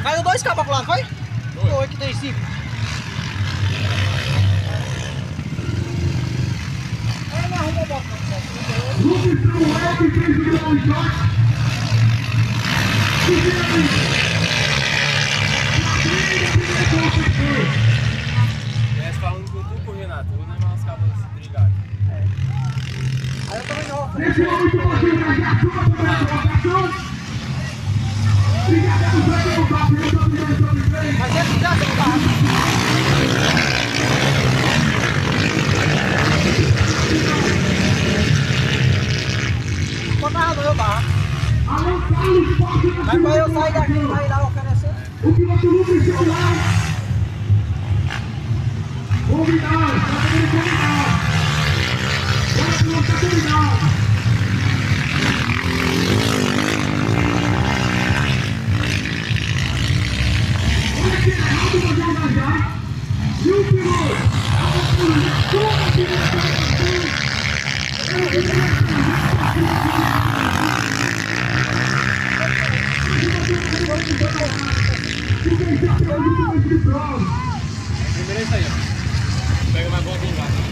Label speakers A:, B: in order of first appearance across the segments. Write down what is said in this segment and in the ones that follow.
A: Caiu 2 cabos pro lado, foi? Foi que tem 5. Ela não arrumou a bota.
B: Estivesse falando com tu, Renato, eu vou levar os cabos brigados.
A: Aí eu também não. Mas é que já tem barco. Botava no meu barco. Mas pra eu sair daqui e sair lá oferecendo.
C: O que você não precisa lá? Convidado, está sendo convidado. Olha que não está convidado. Olha que errado você engajar. E o piloto, a polícia, toda a direção
B: Primeiro é isso aí, ó. Pega mais bola embaixo.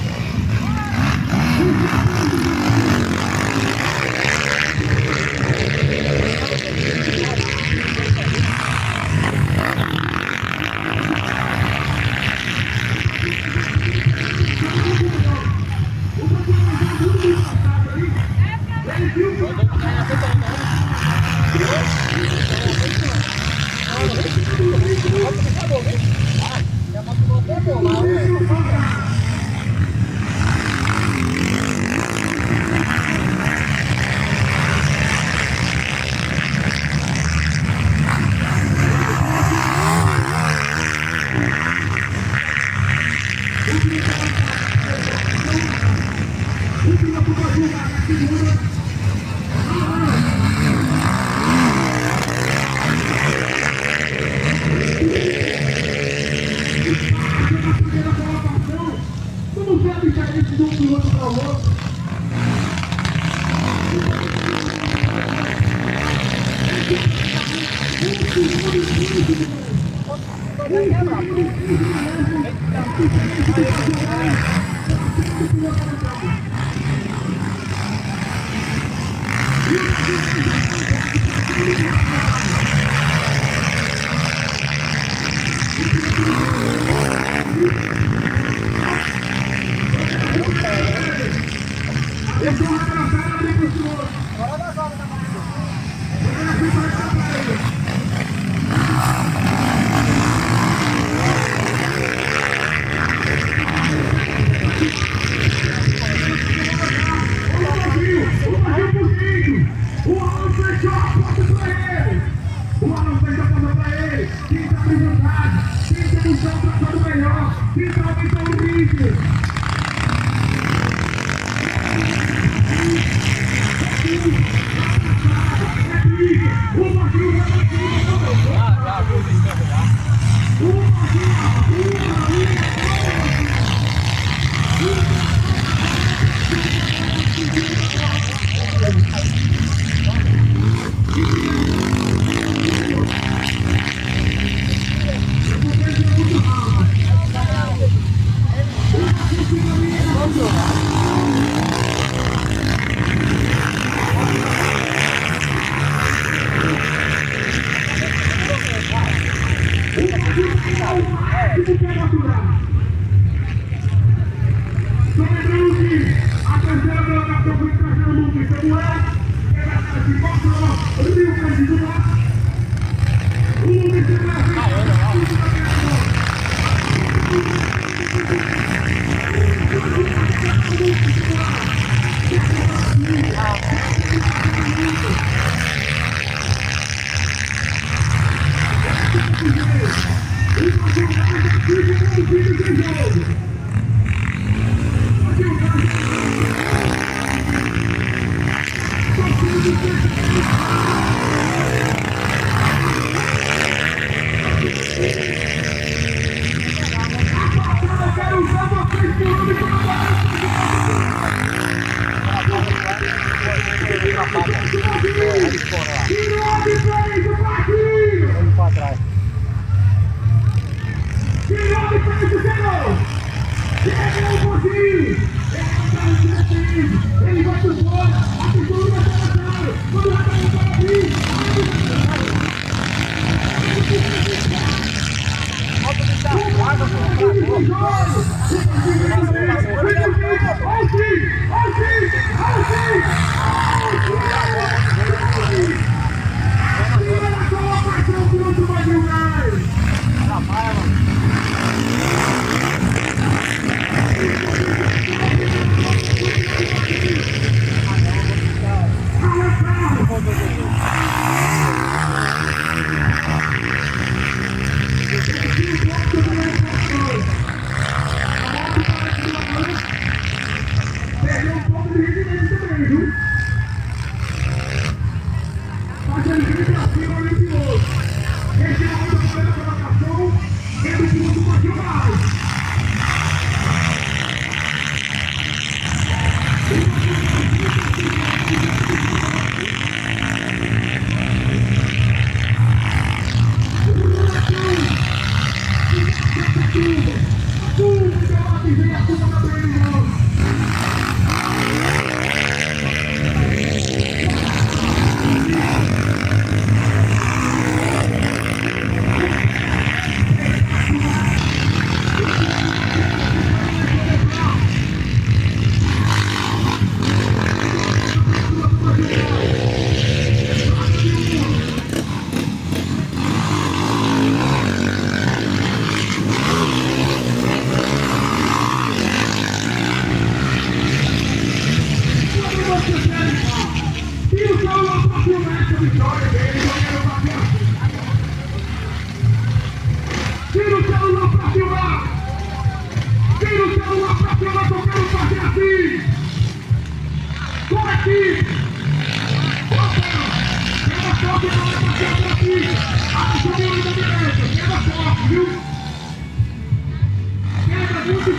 C: Tirou de frente o Paquinho!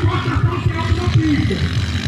C: pode passar o carro na pista.